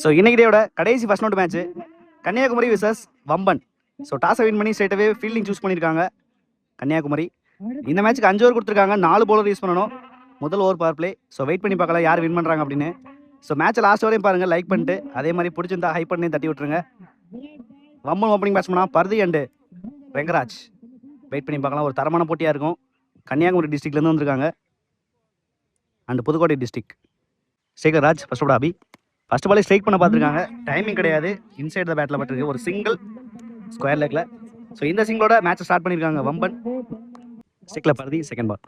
So இன்னைக்கு டேயோட கடைசி ஃபர்ஸ்ட் நோட் match Kanyakumari versus Vamban. So டாஸை வின் பண்ணி ஸ்ட்ரைட்டாகவே ஃபீல்டிங் சூஸ் பண்ணியிருக்காங்க கன்னியாகுமரி. இந்த மேட்ச்சுக்கு 5 ஓவர் கொடுத்துருக்காங்க, 4 பவுலர் யூஸ் பண்ணணும். முதல் over power play. So wait பண்ணி பார்க்கலாம் யார் வின் பண்ணுறாங்க அப்படின்னு. ஸோ மேட்ச்சை லாஸ்ட் வரையும் பாருங்கள், லைக் பண்ணிட்டு அதே மாதிரி பிடிச்சிருந்தா ஹைப் பண்ணி தட்டி விட்டுருங்க. வம்பன் ஓப்பனிங் பேட்ஸ்மனா பர்தி அண்டு ரெங்கராஜ். வெயிட் பண்ணி பார்க்கலாம், ஒரு தரமான போட்டியாக இருக்கும். கன்னியாகுமரி டிஸ்ட்ரிக்ட்லேருந்து வந்திருக்காங்க and Pudukkottai district. Sekarraj first ஓட அபி ஃபர்ஸ்ட் பாலே ஸ்ட்ரைக் பண்ண பார்த்துருக்காங்க. டைமிங் கிடையாது, இன்சைட் த பேட்டில் பட்டிருக்கு ஒரு சிங்கிள் ஸ்கொயர் லெக்கில். ஸோ இந்த சிங்கிளோட மேட்சை ஸ்டார்ட் பண்ணியிருக்காங்க வம்பன். ஸ்டிக்ல Barthi second ball.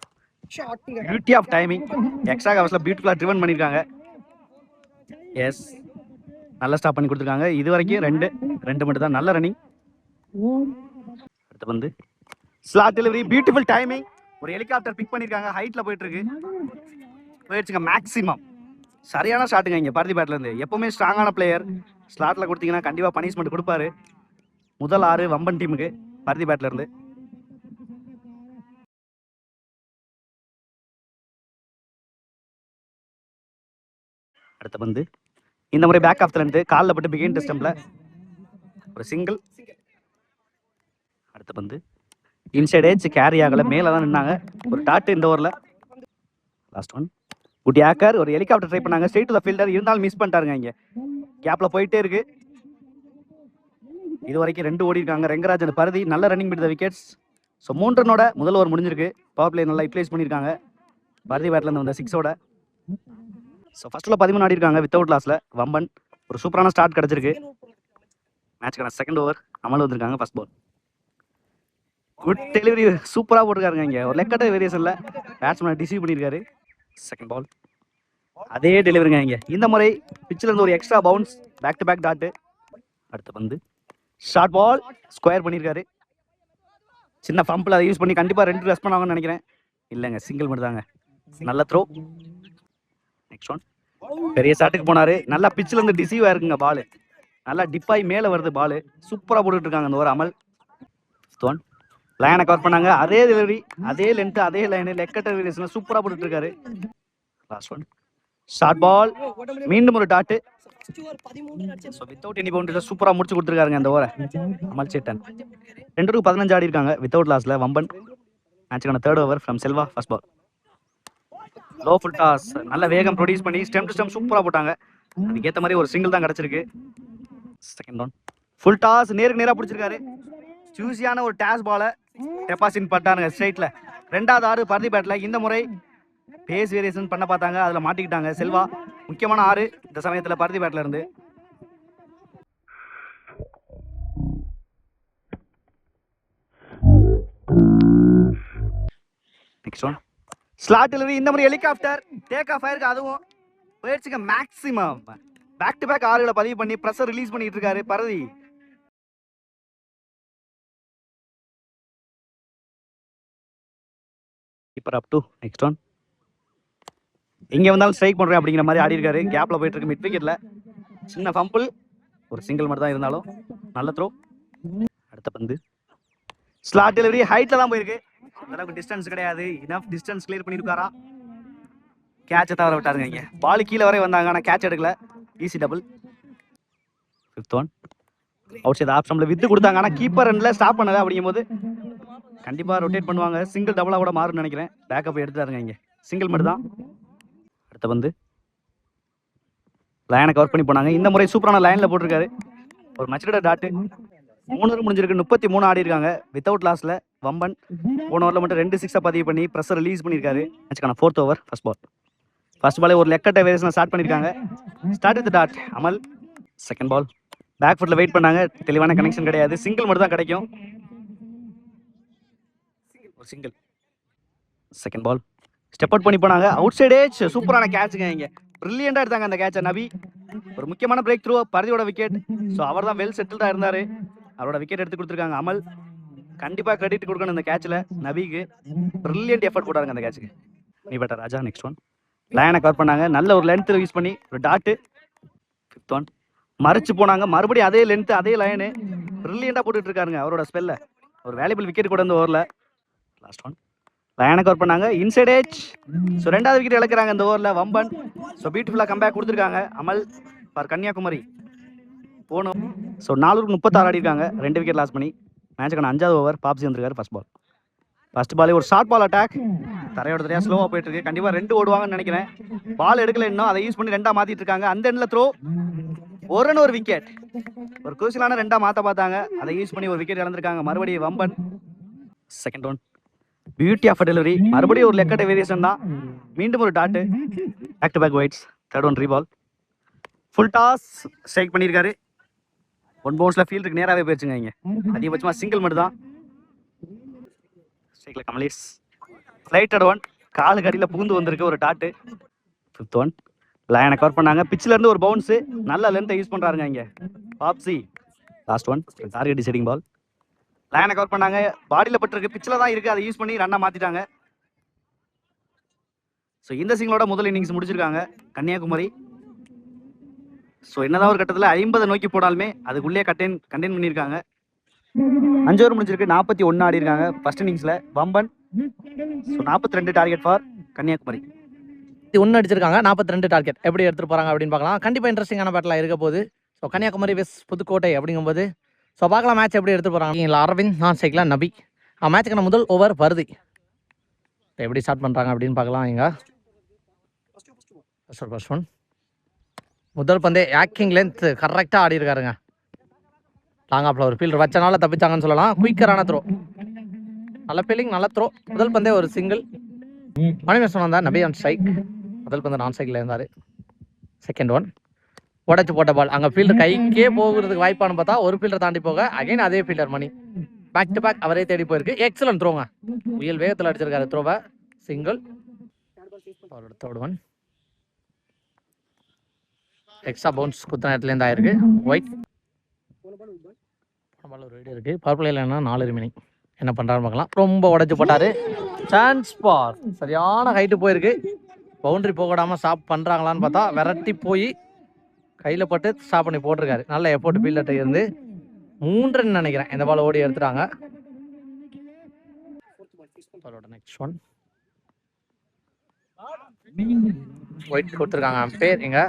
Beauty of timing, extra கவர்ஸில் பியூட்டிஃபுல்லாக ட்ரிவன் பண்ணியிருக்காங்க. எஸ், நல்லா ஸ்டாப் பண்ணி கொடுத்துருக்காங்க. இது வரைக்கும் ரெண்டு மட்டும் தான் நல்ல ரன்னிங். அடுத்து வந்து ஸ்லாட் டெலிவரி, பியூட்டிஃபுல் டைமிங். ஒரு ஹெலிகாப்டர் பிக் பண்ணியிருக்காங்க, ஹைட்டில் போயிட்டு இருக்கு. போயிடுச்சுங்க மேக்ஸிமம். சரியான ஷாட்டுங்க இங்கே பர்தி பேட்ல இருந்து. எப்பவுமே ஸ்ட்ராங்கான பிளேயர் ஸ்லாட்ல கொடுத்தீங்கன்னா கண்டிப்பாக பனிஷ்மெண்ட் கொடுப்பாரு. முதல் 6 வம்பன் டீமுக்கு பர்தி பேட்ல இருந்து. அடுத்த பந்து இந்த முறை பேக் ஆஃப்ல இருந்து காலில் பட்டு பிகின் டெஸ்டம்ல ஒரு சிங்கிள். அடுத்த பந்து இன்சைட் ஏஜ் கேரி ஆகல, மேலே தான் நின்னாங்க. ஒரு டாட் இந்த ஓவரில். Last one good acre. ஒரு ஹெலிகாப்டர் ட்ரை பண்ணாங்க, ஸ்ட்ரெயிட் டு தி ஃபீல்டர், இருந்தாலும் மிஸ் பண்ணிட்டாருங்க. இங்கே கேப்ல போயிட்டே இருக்கு. இது வரைக்கும் 2 ஓடி இருக்காங்க ரெங்கராஜ் அண்ட் பர்தி. நல்ல running with the wickets. So 3 ரன்னோட முதல் ஓவர் முடிஞ்சிருக்கு. பவர் பிளே நல்லா யூட்டிலைஸ் பண்ணியிருக்காங்க பர்தி பேட்ல இருந்து வந்த 6ஓட. ஸோ ஃபர்ஸ்ட்ல 13 ஆடி இருக்காங்க வித்தவுட் லாஸ்ல வம்பன். ஒரு சூப்பரான ஸ்டார்ட் கிடைச்சிருக்கு. மேட்ச்க்கான செகண்ட் ஓவர் அமல் வந்திருக்காங்க. ஃபர்ஸ்ட் பால் குட் டெலிவரி, சூப்பராக போட்டிருக்காருங்க. இங்கே ஒரு லெக்கட்ட வேரியேஷன்ல பேட்ஸ்மேனை டிசீவ் பண்ணியிருக்காரு. செகண்ட் பால் அதே டெலிவரிங்க. இங்கே இந்த முறை பிச்சில் இருந்து ஒரு extra bounce, back to back dot. அடுத்த பந்து ஷார்ட் பால் ஸ்கொயர் பண்ணியிருக்காரு. சின்ன பம்பில் அதை யூஸ் பண்ணி கண்டிப்பாக 2 ரெஸ்ட் பண்ணுவாங்கன்னு நினைக்கிறேன். இல்லைங்க, சிங்கிள் மட்டும் தாங்க. நல்ல த்ரோ. நெக்ஸ்ட் ஒன் பெரிய ஷாட்டுக்கு போனாரு. நல்லா பிச்சில் இருந்து டிசீவ் ஆயிருக்குங்க. பால் நல்லா டிப்பாகி மேலே வருது. பால் சூப்பராக போட்டுட்டு இருக்காங்க இந்த ஒரு அமல். ஒன் லைனை கவர் பண்ணாங்க, அதே டெலிவரி, அதே லென்த், அதே லைனு, லெக்கட்ட வேரியேஷன் சூப்பராக போட்டுட்டு இருக்காரு. லாஸ்ட் ஒன் ஷார்ட் பால், மீண்டும் ஒரு டாட்டு. ஸோ வித்தவுட் எனி பவுண்டரியில் சூப்பராக முடிச்சு கொடுத்துருக்காருங்க அந்த ஓவரை அமல் சேட்டன். 2-15 ஆடி இருக்காங்க வித்தவுட் லாஸ்ல வம்பன். மேட்சுக்கான 3rd over from Selva. First ball low full toss, நல்ல வேகம் ப்ரொடியூஸ் பண்ணி ஸ்டெம் டு ஸ்டெம் சூப்பராக போட்டாங்க. அதுக்கேற்ற மாதிரி ஒரு சிங்கிள் தான் கிடச்சிருக்கு. செகண்ட் டவுன் ஃபுல் டாஸ், நேருக்கு நேராக பிடிச்சிருக்காரு. ஜூசியான ஒரு டாஸ் பாலை டெபாசிட் பட்டானுங்க ஸ்ட்ரைட்ல. 2வது 6 பர்தி பேட்ல. இந்த முறை பேஸ் வேரியேஷன் பண்ண பார்த்தாங்க, அதில் மாட்டிக்கிட்டாங்க செல்வா. முக்கியமான 6 இந்த சமயத்தில் பர்தி பேட்ல இருந்து. Next one slot delivery. இந்த மாதிரி ஹெலிகாப்டர் டேக் ஆஃப் ஆயிருக்கு, அதுவும் போயிடுச்சுங்க மேக்ஸிமம். பேக் டு பேக் 6களை பதிவு பண்ணி ப்ரெஷர் ரிலீஸ் பண்ணிட்டு இருக்காரு Parthi. Keeper up to next one. இங்க வந்தாலும் ஸ்ட்ரைக் பண்றேன் அப்படிங்கிற மாதிரி ஆடி இருக்காரு. கேப்ல போயிட்டு இருக்கு மிட் விக்கெட்ல. சின்ன ஃபம்பிள், ஒரு சிங்கிள் மட்டும் தான் இருந்தாலும் நல்ல த்ரோ. அடுத்த பந்து ஸ்லாட் டெலிவரி, ஹைட்ல தான் போயிருக்கு. அளவுக்கு டிஸ்டன்ஸ் கிடையாது. இனஃப் டிஸ்டன்ஸ் கிளியர் பண்ணிருக்காரா? கேட்சை தவற விட்டாருங்க. இங்க பால் கீழே வரை வந்தாங்க, ஆனா கேட்ச் எடுக்கல. Easy double. 5th one outside off ஸ்டம்ப்ல வித்து கொடுத்தாங்க, ஆனா கீப்பர் ரன்ல ஸ்டாப் பண்ணல. அப்படிங்கும்போது கண்டிப்பா ரொட்டேட் பண்ணுவாங்க. சிங்கிள் டபுளா கூட மாறும்னு நினைக்கிறேன். பேக்கப் எடுத்துட்டாருங்க. இங்க சிங்கிள் மட்டும் தான். அடுத்த பந்து லைனை கவர் பண்ணி போனாங்க. இந்த முறை சூப்பரான லைன்ல போட்டிருக்காரு. ஒரு மச்சட டாட். 3 ஓவர் முடிஞ்சிருக்கு. 33 ஆடி இருக்காங்க வித்தவுட் லாஸ்ல வம்பன். போன ஓவரில் மட்டும் 2 6 பதிவு பண்ணி ப்ரெஷர் ரிலீஸ் பண்ணியிருக்காரு. மேட்ச்க்கான 4th over first ball. First பாலே ஒரு லெக்கட்ட வேரியேஷன் ஸ்டார்ட் பண்ணியிருக்காங்க. ஸ்டார்ட் வித் டாட் அமல். செகண்ட் பால் பேக் ஃபுட்ல வெயிட் பண்ணாங்க, தெளிவான கனெக்ஷன் கிடையாது. சிங்கிள் மட்டும் தான் கிடைக்கும். ஒரு single. Second ball step out பண்ணி போனாங்க. அவுட் சைட் ஏஜ், சூப்பரான கேட்சுங்க. இங்க பிரில்லியண்டா எடுத்தாங்க அந்த கேட்சை நபி. ஒரு முக்கியமான பிரேக் த்ரூ, பர்தியோட விக்கெட். ஸோ அவர் தான் வெல் செட்டில்டா இருந்தாரு. அவரோட விக்கெட் எடுத்து கொடுத்துருக்காங்க அமல். கண்டிப்பா கிரெடிட் கொடுக்கணும் இந்த கேட்ச்ல நபிக்கு. பிரில்லியன்ட் எஃபர்ட் போட்டாருங்க அந்த கேட்சுக்கு. நீ பெட்டர் ராஜா. நெக்ஸ்ட் ஒன் லைனை கவர் பண்ணாங்க, நல்ல ஒரு லென்த் யூஸ் பண்ணி ஒரு டாட்டு. 5th ஒன் மறைச்சு போனாங்க, மறுபடியும் அதே லென்த் அதே லைனு. பிரில்லியண்டா போட்டுட்டு இருக்காருங்க அவரோட ஸ்பெல்ல. ஒரு வேல்யூபிள் விக்கெட் கூட இந்த ஓவர்ல. லாஸ்ட் ஒன் லைனை கவர் பண்ணாங்க, இன்சைட் ஏஜ். ஸோ 2வது விக்கெட் இழக்கிறாங்க இந்த ஓவரில் வம்பன். ஸோ பியூட்டிஃபுல்லாக கம்பேக் கொடுத்துருக்காங்க அமல். ஃபார் கன்னியாகுமரி. போனோம். ஸோ 4-36 ஆடி இருக்காங்க. 2 விக்கெட் லாஸ் பண்ணி மேட்சுக்கான 5வது ஓவர் பாப்ஸி வந்திருக்காரு. ஃபர்ஸ்ட் பாலே ஒரு ஷார்ட் பால் அட்டாக். தரையோட தரையா ஸ்லோவாக போயிட்டு இருக்கு. கண்டிப்பாக 2 ஓடுவாங்கன்னு நினைக்கிறேன். பால் எடுக்கல இன்னும், அதை யூஸ் பண்ணி 2ஆ மாத்திட்டு இருக்காங்க. அந்த எண்ணில் த்ரோ ஒரு விக்கெட். ஒரு குரூசியலான 2ஆ மாற்ற பார்த்தாங்க, அதை யூஸ் பண்ணி ஒரு விக்கெட் இழந்திருக்காங்க. மறுபடியும் Vamban. Second one beauty of delivery. மறுபடியும் ஒரு லெக்கட் வேரியேஷன் தான். மீண்டும் ஒரு dot. Back to back wides. Third one ரீபால். ஃபுல் டாஸ் ஸ்ட்ரைக் பண்ணியிருக்காரு. 1 பவுன்ஸில் ஃபீல்டுக்கு நேராகவே போயிடுச்சுங்க. இங்கே அதிகபட்சமாக சிங்கிள் மட்டும் தான். ஸ்ட்ரைக்கில் கமலேஷ். ஃப்ளைட்டட் ஒன். காலுக்கு அடியில் புகுந்து வந்திருக்கு ஒரு டாட்டு. 5th one. லைனை கவர் பண்ணாங்க. பிச்சில் இருந்து ஒரு பவுன்ஸு. நல்ல லென்த்தை யூஸ் பண்ணுறாருங்க இங்கே பாப்ஸி. லாஸ்ட் ஒன் டார்கெட் டிசைடிங் பால். லைனை கவர் பண்ணாங்க. பாடியில் பட்டிருக்கு, பிச்சில் தான் இருக்குது, அதை யூஸ் பண்ணி ரன்னாக மாற்றிட்டாங்க. ஸோ இந்த சிங்கிளோட முதல் இன்னிங்ஸ் முடிச்சிருக்காங்க கன்னியாகுமரி. ஸோ என்னதான் ஒரு கட்டத்தில் 50 நோக்கி போனாலுமே அதுக்குள்ளேயே கண்டெயின் பண்ணியிருக்காங்க. 5 ஓவர் முடிஞ்சிருக்கு. 41 ஆடி இருக்காங்க ஃபர்ஸ்ட் இன்னிங்ஸில் வம்பன். So 42 target for Kanniyakumari. 1 அடிச்சிருக்காங்க, 42 டார்கெட். எப்படி எடுத்துட்டு போறாங்க அப்படின்னு பார்க்கலாம். கண்டிப்பாக இன்ட்ரெஸ்டிங்கான பேட்டில் இருக்க போது. ஸோ கன்னியாகுமரி வெஸ் புதுக்கோட்டை அப்படிங்கும்போது ஸோ பார்க்கலாம் மேட்ச் எப்படி எடுத்து போகிறாங்க. இல்லை அரவிந்த் நான் சைக்கிளா நபி. மேட்சுக்கான முதல் ஓவர் வருது. எப்படி ஸ்டார்ட் பண்ணுறாங்க அப்படின்னு பார்க்கலாம். இங்கே ஃபர்ஸ்ட் ஒன். முதல் பந்தே ஆக்கிங் லென்த் கரெக்டாக ஆடி இருக்காருங்க. லாங் ஆஃப்ல ஒரு ஃபீல்டர் வச்சனால தப்பிச்சாங்கன்னு சொல்லலாம். குயிக்கரான த்ரோ, நல்ல ஃபீலிங், நல்ல த்ரோ. முதல் பந்தே ஒரு சிங்கிள். மணிமேசன் வந்தார். நபி ஆன் ஸ்ட்ரைக். முதல் பந்து நான் சைக்கிள் இருந்தார். செகண்ட் ஒன் உடச்சு போட்ட பால். அங்கே ஃபீல்டர் கைக்கே போகிறதுக்கு வாய்ப்பானு பார்த்தா ஒரு ஃபீல்டர் தாண்டி போக அகைன் அதே ஃபீல்டர் மணி பேக் டு பேக் அவரே தேடி போயிருக்கு. எக்ஸலன்ட் த்ரோங்க. புயல் வேகத்தில் அடிச்சிருக்காரு த்ரோவை. Single. Third one extra bounce குத்த நேரத்துலேருந்து ஆயிருக்கு. ஒயிட் பால் ஒரு வீடு இருக்குது. பவர் பிளேயில் என்ன 4 ரிமைனிங். என்ன பண்ணுறாருன்னு பார்க்கலாம். ரொம்ப உடச்சி போட்டார். சான்ஸ் பார். சரியான ஹைட்டு போயிருக்கு. பவுண்டரி போகடாமல் ஸ்டாப் பண்ணுறாங்களான்னு பார்த்தா விரட்டி போய் கையில் பட்டு ஸ்டாப் பண்ணி போட்டிருக்காரு. நல்ல எஃபோர்ட் ஃபீல்டர்கிட்ட இருந்து 3 ரன் நினைக்கிறேன். இந்த பால் ஓடி எடுத்துட்டாங்க. நெக்ஸ்ட் ஒன் ஒயிட் கொடுத்துருக்காங்க அம்பேர். இங்கே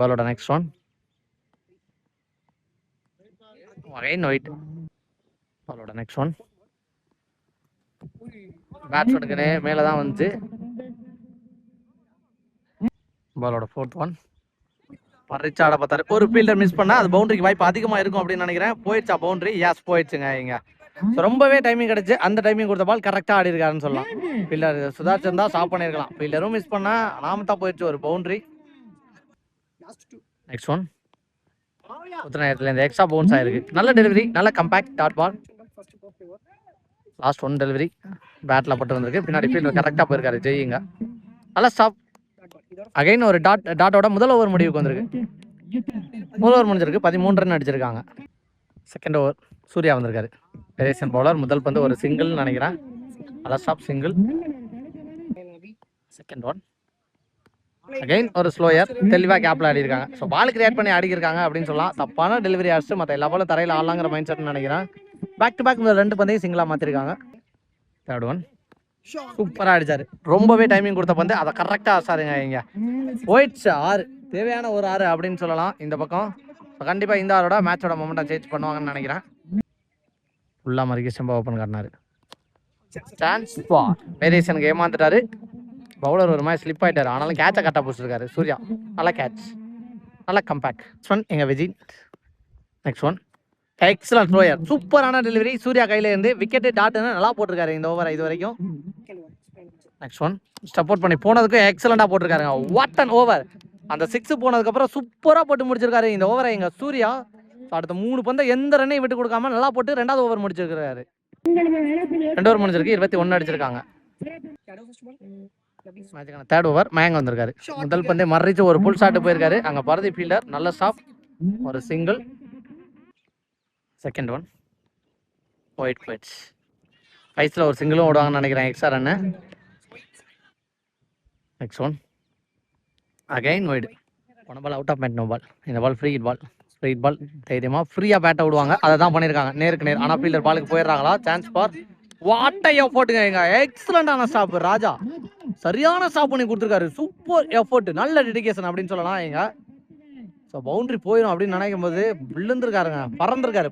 பாலோட நெக்ஸ்ட் ஒன் அகைன் ஒயிட். பாலோட நெக்ஸ்ட் ஒன் பேட்ஸ்மேனுக்குனே மேலே தான் வந்துச்சு. பாலோட ஃபோர்த் ஒன் பறிச்சு ஆட பார்த்தாரு. ஒரு ஃபீல்டர் மிஸ் பண்ணா அது பவுண்டரிக்கு வாய்ப்பு அதிகமாக இருக்கும் அப்படின்னு நினைக்கிறேன். போயிடுச்சா பவுண்டரி? யாஸ் போயிடுச்சுங்க. இங்கே ரொம்பவே டைமிங் கிடைச்சு. அந்த டைமிங் கொடுத்த பால் கரெக்டாக ஆடி இருக்காருன்னு சொல்லலாம். ஃபீல்டர் சுதாரிச்சு தான் ஸ்டாப் பண்ணியிருக்கலாம். ஃபீல்டரும் மிஸ் பண்ணா நாம போயிடுச்சு ஒரு பவுண்டரி. நெக்ஸ்ட் ஒன் நேரத்தில் இந்த எக்ஸ்ட்ரா பவுன்ஸ் ஆயிருக்கு. நல்ல டெலிவரி, நல்ல compact dot ball. Last one delivery பேட்டில் பட்டு வந்திருக்கு. பின்னாடி ஃபீல்டர் கரெக்டாக போயிருக்காரு ஜெயிங்க. நல்ல ஸ்டாப். அகைன் ஒரு டாட்டோட முதல் ஓவர் முடிவுக்கு வந்திருக்கு. முதல் ஓவர் முடிஞ்சிருக்கு. 13 ரன் அடிச்சிருக்காங்க. செகண்ட் ஓவர் சூர்யா வந்திருக்காரு. Variation bowler. முதல் பந்து ஒரு சிங்கிள் நினைக்கிறேன். நல்ல stop single. Second one again ஒரு ஸ்லோயர். தெளிவாக கேப்ல ஆடி இருக்காங்க. ஸோ பால் கிரியேட் பண்ணி ஆடிக்கிருக்காங்க அப்படின்னு சொல்லலாம். தப்பான டெலிவரி ஆடிச்சு மற்ற எல்லா பாலும் தரையில் ஆடலாங்கிற மைண்ட் செட் நினைக்கிறேன். பேக் டு பேக் இந்த 2 பந்தையும் சிங்கிளாக மாற்றிருக்காங்க. தேர்ட் ஒன் சூப்பராக அடிச்சாரு. ரொம்பவே டைமிங் கொடுத்த பந்து அதை கரெக்டாக ஆசாருங்க. இங்கே போயிடுச்சு 6. தேவையான ஒரு 6 அப்படின்னு சொல்லலாம் இந்த பக்கம். கண்டிப்பாக இந்த 6ஓட மேட்சோட மொமெண்டம் சேஞ்ச் பண்ணுவாங்கன்னு நினைக்கிறேன். ஃபுல்லாக மறுக்கி ஸ்டெம்பை ஓப்பன் காட்டினாரு. சான்ஸ் பார். வேரியேஷனுக்கு ஏமாந்துட்டாரு. பவுலர் ஒரு மாதிரி ஸ்லிப் ஆகிட்டார். ஆனாலும் கேட்சை கரெக்டாக பிடிச்சிருக்காரு சூர்யா. நல்ல கேட்ச், நல்ல கம்பேக்ட். நெக்ஸ்ட் ஒன் எங்கள் Vijay. Next one excellent thrower. சூப்பரான டெலிவரி சூர்யா கையில இருந்து. விக்கெட்டு டாட்டுன்னு நல்லா போட்டிருக்காரு இந்த ஓவரை இது வரைக்கும். நெக்ஸ்ட் ஒன் சப்போர்ட் பண்ணி போனதுக்கும் எக்ஸலண்டாக போட்டிருக்காருங்க. What an over. அந்த 6 போனதுக்கப்புறம் சூப்பராக போட்டு முடிச்சிருக்காரு இந்த ஓவரை எங்கள் சூர்யா. அடுத்த 3 பந்தை எந்த ரன்னையும் விட்டு கொடுக்காம நல்லா போட்டு 2வது ஓவர் முடிச்சிருக்காரு. 2 ஓவர் முடிஞ்சிருக்கு. 21 அடிச்சிருக்காங்க. மேட்சுக்கான தேர்ட் ஓவர் மயங்க வந்திருக்காரு. முதல் பந்தே மறைச்சு ஒரு புல் ஷாட் போயிருக்காரு. அங்கே பரதி ஃபீல்டர் நல்ல ஸ்டாப். ஒரு single. Second one wide pitch. ஃபைஸில் ஒரு சிங்கிளும் ஓடுவாங்கன்னு நினைக்கிறேன் extra run. Next one again wide. போன ball out of bat. No ball. இந்த ball free hit ball. Free hit ball தைரியமாக ஃப்ரீயாக பேட்டை விடுவாங்க. அதை தான் பண்ணியிருக்காங்க நேருக்கு நேர். ஆனால் ஃபீல்டர் பாலுக்கு போயிடுறாங்களா? சான்ஸ் ஃபார் வாட் எஃபோர்ட்டுங்க எங்க எக்ஸலண்டான ஸ்டாப் ராஜா சரியான ஸ்டாப் பண்ணி கொடுத்துருக்காரு சூப்பர் எஃபோர்ட் நல்ல டெடிகேஷன் அப்படின்னு சொல்லலாம் எங்க ஸோ பவுண்டரி போயிடும் அப்படின்னு நினைக்கும் போது விழுந்திருக்காருங்க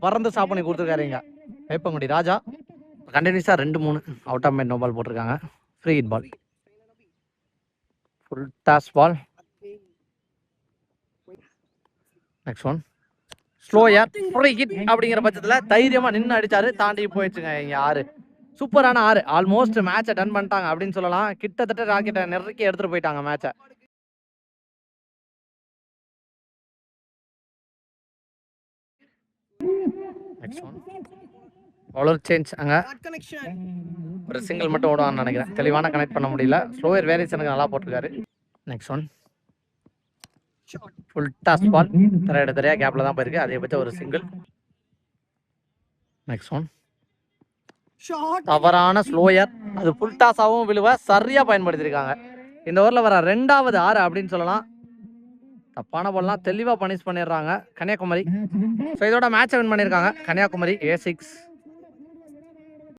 பறந்து ஸ்டாப் பண்ணி கொடுத்துருக்காரு இங்க வேப்பங்குடி ராஜா கண்டினியூஸா 2-3 out of mind no ball போட்டிருக்காங்க free hit ball full toss ball next one slower free hit அப்படிங்கிற பட்சத்துல தைரியமா நின்று அடிச்சாரு தாண்டி போயிடுச்சுங்க இங்க 6 சூப்பரான 6 ஆல்மோஸ்ட் மேட்சை டன் பண்ணிட்டாங்க அப்படின்னு சொல்லலாம் கிட்டத்தட்ட ராக்கெட்டை நெருக்கி எடுத்துட்டு போயிட்டாங்க மேட்சை நெக்ஸ்ட் ஒன் பவுலர் சேஞ்ச் அங்க ஒரு சிங்கிள் மட்டும் ஓடுவான்னு நினைக்கிறேன் தெளிவான கனெக்ட் பண்ண முடியல ஸ்லோயர் வேரியேஷனுக்கு நல்லா போட்டிருக்காரு next one full toss ball தெரியா கேப்ல தான் போயிருக்கு அதே பற்றி ஒரு சிங்கிள் நெக்ஸ்ட் ஒன் தவறான ஸ்லோயர் அது ஃபுல் டாஸாவும் விழுவ சரியா பயன்படுத்திருக்காங்க இந்த ஓவரில் வர 2வது 6 அப்படின்னு சொல்லலாம் தப்பான பால்லாம் தெளிவாக பனிஷ் பண்ணிடுறாங்க கன்னியாகுமரி ஸோ இதோட மேட்சை வின் பண்ணியிருக்காங்க கன்னியாகுமரி A6